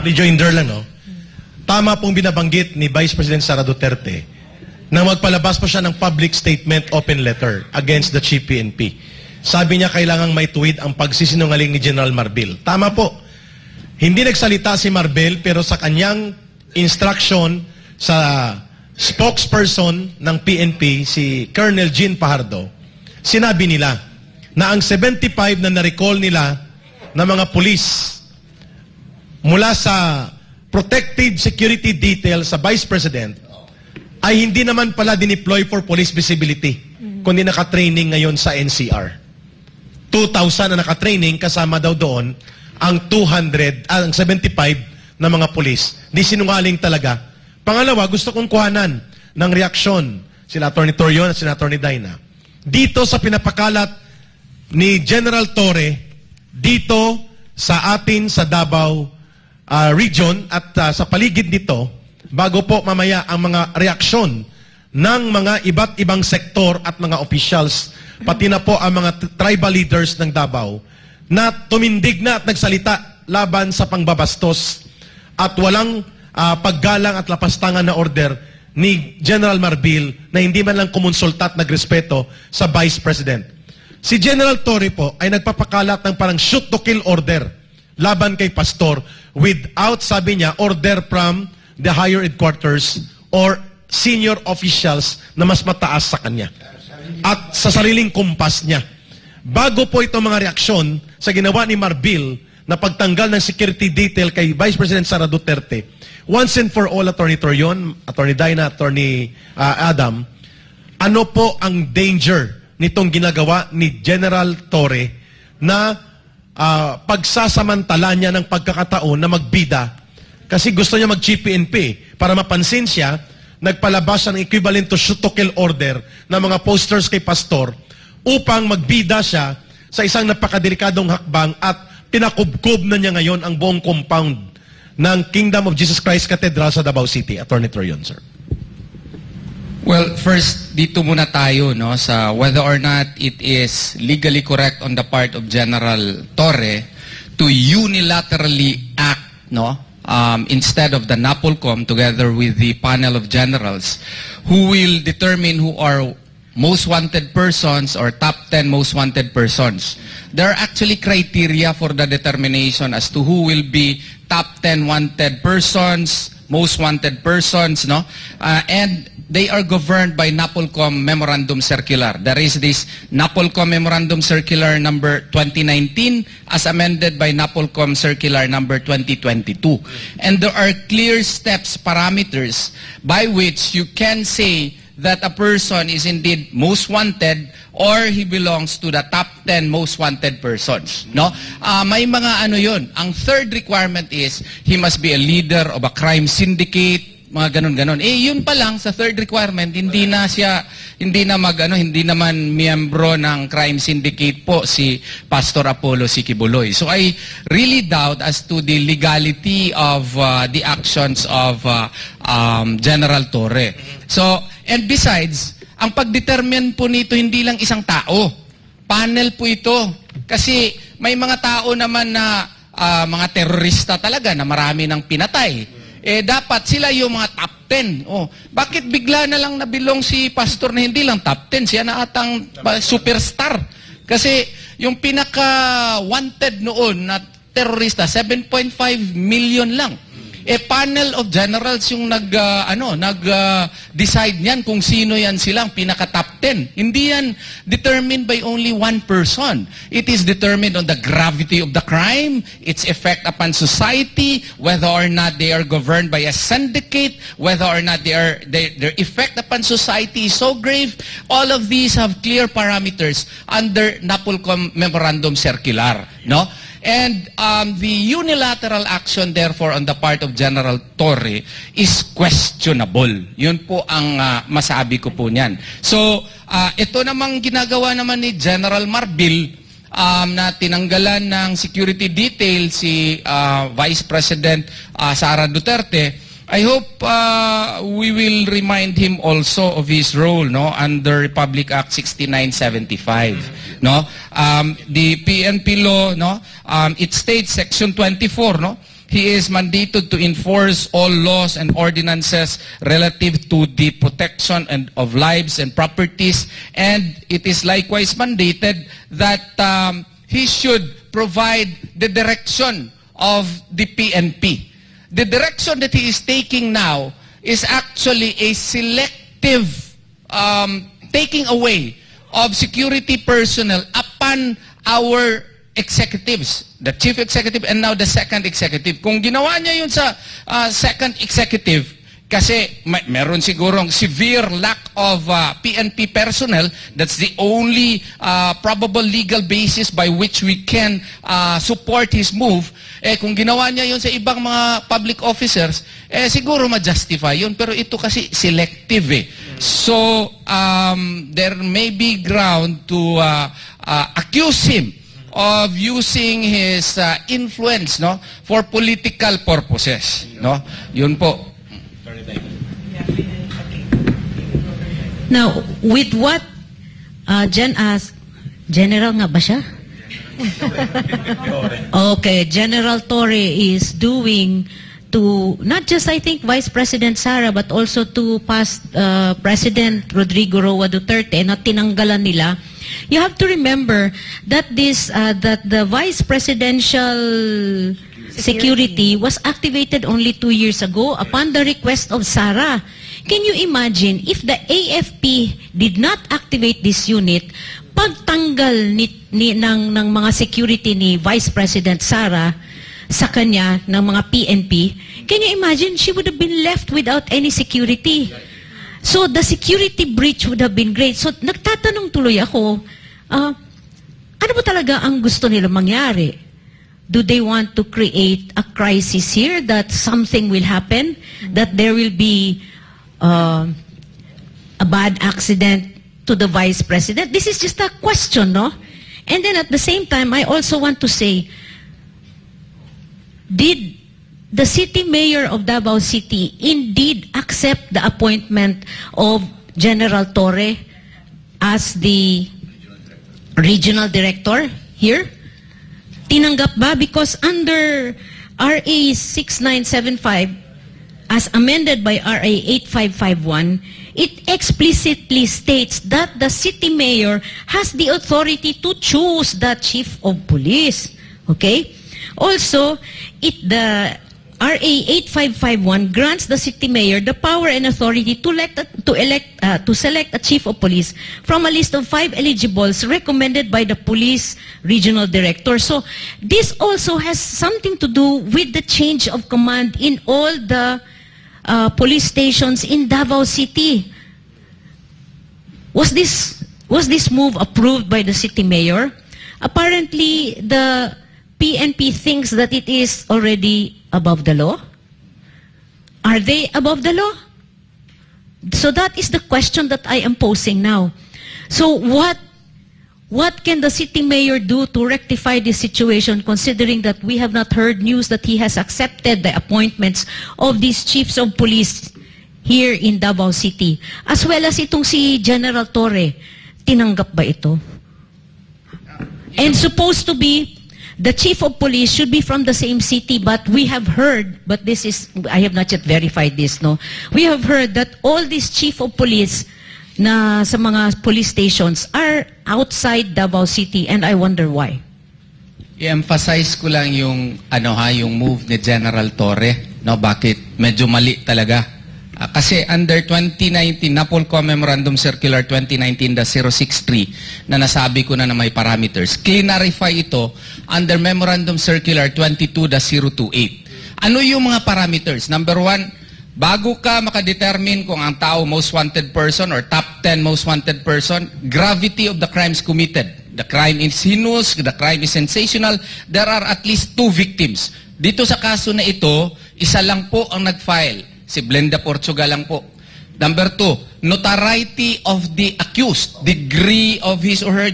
Rejoinder lang, no? Tama pong binabanggit ni Vice President Sara Duterte na magpalabas po siya ng public statement open letter against the Chief PNP. Sabi niya kailangang may tuwid ang pagsisinungaling ni General Marbil. Tama po. Hindi nagsalita si Marbil pero sa kanyang instruction sa spokesperson ng PNP, si Colonel Jean Fajardo, sinabi nila na ang 75 na na-recall nila na mga pulis mula sa protective security detail sa Vice President ay hindi naman pala dineploy for police visibility, kundi nakatraining ngayon sa NCR. 2,000 na nakatraining, kasama daw doon ang 75 na mga pulis. Di sinungaling talaga. Pangalawa, gusto kong kuhanan ng reaksyon sila Atty. Torion at sila Atty. Dina. Dito sa pinapakalat ni General Torre, dito sa atin sa Davao region at sa paligid nito, bago po mamaya ang mga reaksyon ng mga iba't ibang sektor at mga officials, pati na po ang mga tribal leaders ng Davao, na tumindig na at nagsalita laban sa pangbabastos at walang paggalang at lapastangan na order ni General Marbil na hindi man lang kumonsulta at nagrespeto sa Vice President. Si General Torre po ay nagpapakalat ng parang shoot to kill order laban kay Pastor without, sabi niya, order from the higher headquarters or senior officials na mas mataas sa kanya at sa sariling kumpas niya. Bago po itong mga reaksyon sa ginawa ni Marbil na pagtanggal ng security detail kay Vice President Sara Duterte, once and for all, Atty. Torion, Atty. Dina, Atty. Adam, ano po ang danger nitong ginagawa ni General Torre na pagsasamantala niya ng pagkakataon na magbida kasi gusto niya mag-Chief PNP para mapansin siya, nagpalabas siya ng equivalent to shoot to kill order na mga posters kay Pastor upang magbida siya sa isang napakadelikadong hakbang at pinakubkob na niya ngayon ang buong compound ng Kingdom of Jesus Christ Cathedral sa Davao City. Atty. Torion, sir. Well, first, dito muna tayo no, sa whether or not it is legally correct on the part of General Torre to unilaterally act no, instead of the NAPOLCOM together with the panel of generals who will determine who are most wanted persons or top 10 most wanted persons. There are actually criteria for the determination as to who will be top 10 wanted persons, most wanted persons, no? And they are governed by NAPOLCOM Memorandum Circular. There is this NAPOLCOM Memorandum Circular number 2019 as amended by NAPOLCOM Circular number 2022. And there are clear steps, parameters by which you can say that a person is indeed most wanted or he belongs to the top 10 most wanted persons. No? May mga ano yun. Ang third requirement is he must be a leader of a crime syndicate, mga ganon-ganon. Yun pa lang sa third requirement, hindi na naman miyembro ng crime syndicate po si Pastor Apollo Sikibuloy. So I really doubt as to the legality of the actions of General Torre. So, and besides, ang pagdetermine po nito hindi lang isang tao. Panel po ito. Kasi may mga tao naman na mga terorista talaga na marami nang pinatay. Dapat sila yung mga top 10. Bakit bigla na lang nabilong si Pastor na hindi lang top 10? Siya na atang superstar. Kasi yung pinaka-wanted noon na terorista, 7.5 million lang. Panel of generals yung nag-decide niyan kung sino yan silang pinaka-top 10. Hindi yan determined by only one person. It is determined on the gravity of the crime, its effect upon society, whether or not they are governed by a syndicate, whether or not their effect upon society is so grave. All of these have clear parameters under NAPOLCOM Memorandum Circular. No? And the unilateral action, therefore, on the part of General Torre is questionable. Yun po ang masabi ko po niyan. So, ito namang ginagawa naman ni General Marbil na tinanggalan ng security detail si Vice President Sara Duterte. I hope we will remind him also of his role under Republic Act 6975. The PNP law, it states Section 24, he is mandated to enforce all laws and ordinances relative to the protection of lives and properties, and it is likewise mandated that he should provide the direction of the PNP. The direction that he is taking now is actually a selective taking away of security personnel upon our executives, the chief executive and now the second executive. Kung ginawa niya yun sa second executive, kasi meron sigurong severe lack of PNP personnel, that's the only probable legal basis by which we can support his move. Kung ginawa niya yun sa ibang mga public officers, siguro ma-justify yun. Pero ito kasi selective So, there may be ground to accuse him of using his influence for political purposes. Yun po. Now, with what Jen asked, General nga ba siya? Okay, General Torre is doing to not just, I think, Vice President Sara, but also to past President Rodrigo Roa Duterte na tinanggalan nila. You have to remember that that the Vice Presidential Security was activated only 2 years ago upon the request of Sara. Can you imagine if the AFP did not activate this unit, pagtanggal ng mga security ni Vice President Sara sa kanya ng mga PNP, can you imagine she would have been left without any security? So the security breach would have been great. So nagtatanong tuloy ako, ano ba talaga ang gusto nila mangyari? Do they want to create a crisis here that something will happen, that there will be a bad accident to the Vice President? This is just a question, no? And then at the same time, I also want to say, did the city mayor of Davao City indeed accept the appointment of General Torre as the regional director here? Tinanggap ba? Because under RA 6975, as amended by RA 8551, it explicitly states that the city mayor has the authority to choose the chief of police. Okay? Also, the RA 8551 grants the city mayor the power and authority to select a chief of police from a list of 5 eligibles recommended by the police regional director. So, this also has something to do with the change of command in all the police stations in Davao City. Was this move approved by the city mayor? Apparently, the PNP thinks that it is already above the law. Are they above the law? So that is the question that I am posing now. So what can the city mayor do to rectify this situation, considering that we have not heard news that he has accepted the appointments of these chiefs of police here in Davao City? As well as itong si General Torre, tinanggap ba ito? And supposed to be, the chief of police should be from the same city, but we have heard, but this is, I have not yet verified this, no? We have heard that all these chief of police na sa mga police stations are outside Davao City, and I wonder why. I-emphasize ko lang yung yung move ni General Torre, no, bakit medyo mali talaga. Kasi under 2019 NAPOLCOM Memorandum Circular 2019-063 na nasabi ko na may parameters, clarify ito under Memorandum Circular 22-028. Ano yung mga parameters? Number 1, bago ka makadetermine kung ang tao most wanted person or top 10 most wanted person, gravity of the crimes committed. The crime is heinous, the crime is sensational, there are at least 2 victims. Dito sa kaso na ito, isa lang po ang nag-file. Si Blenda Portugal lang po. Number 2, notoriety of the accused, degree of his or her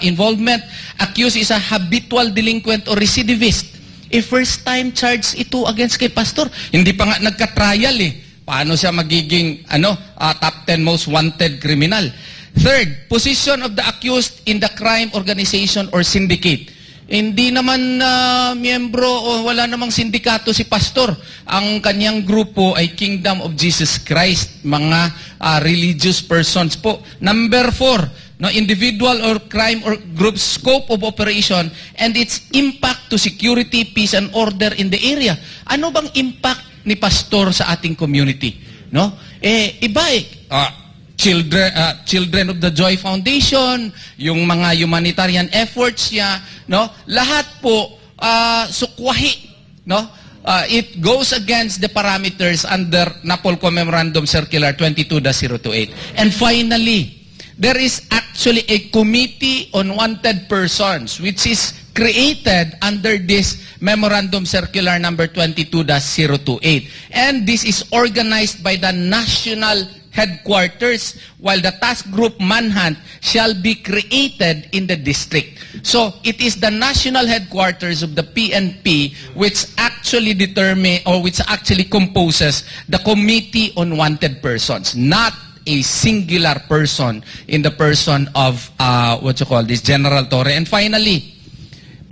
involvement. Accused is a habitual delinquent or recidivist. First-time charge ito against kay Pastor. Hindi pa nga nagka-trial Paano siya magiging top 10 most wanted criminal? Third, position of the accused in the crime organization or syndicate. Hindi naman miyembro o wala namang sindikato si pastor. Ang kanyang grupo ay Kingdom of Jesus Christ, mga religious persons po. Number 4, no, individual or crime or group scope of operation and its impact to security, peace, and order in the area. Ano bang impact ni pastor sa ating community? No? Iba Children of the Joy Foundation, yung mga humanitarian efforts niya, no? Lahat po sukwahi, no? It goes against the parameters under NAPOLCO Memorandum Circular 22-028. And finally, there is actually a Committee on Wanted Persons which is created under this Memorandum Circular number 22-028. And this is organized by the National Headquarters, while the task group manhunt shall be created in the district. So, it is the national headquarters of the PNP which actually determine or which actually composes the Committee on Wanted Persons, not a singular person in the person of General Torre. And finally,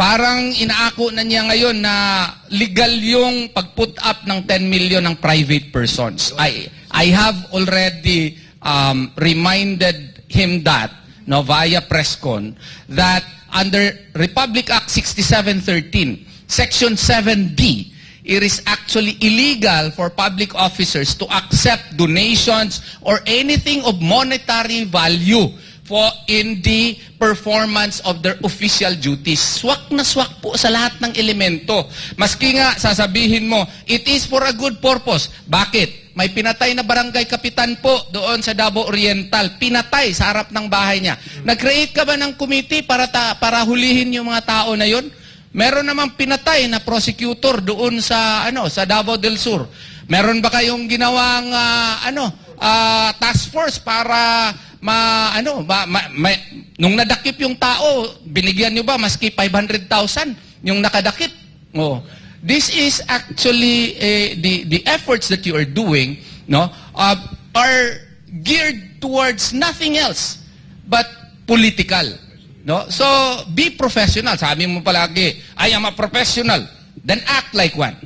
parang inaako na niya ngayon na legal yung pag-put up ng 10 million ng private persons. I have already reminded him that, no, via Presscon, that under Republic Act 6713, Section 7D, it is actually illegal for public officers to accept donations or anything of monetary value in the performance of their official duties. Swak na swak po sa lahat ng elemento. Maski nga sasabihin mo, it is for a good purpose. Bakit? May pinatay na barangay kapitan po doon sa Davao Oriental. Pinatay sa harap ng bahay niya. Nag-create ka ba ng committee para hulihin yung mga tao na yun? Meron namang pinatay na prosecutor doon sa sa Davao del Sur. Meron ba kayong ginawang task force para nung nadakip yung tao, binigyan nyo ba maski 500,000 yung nakadakip? Oh. This is actually the efforts that you are doing, no, are geared towards nothing else but political. No? So, be professional. Sabi mo palagi, I am a professional. Then act like one.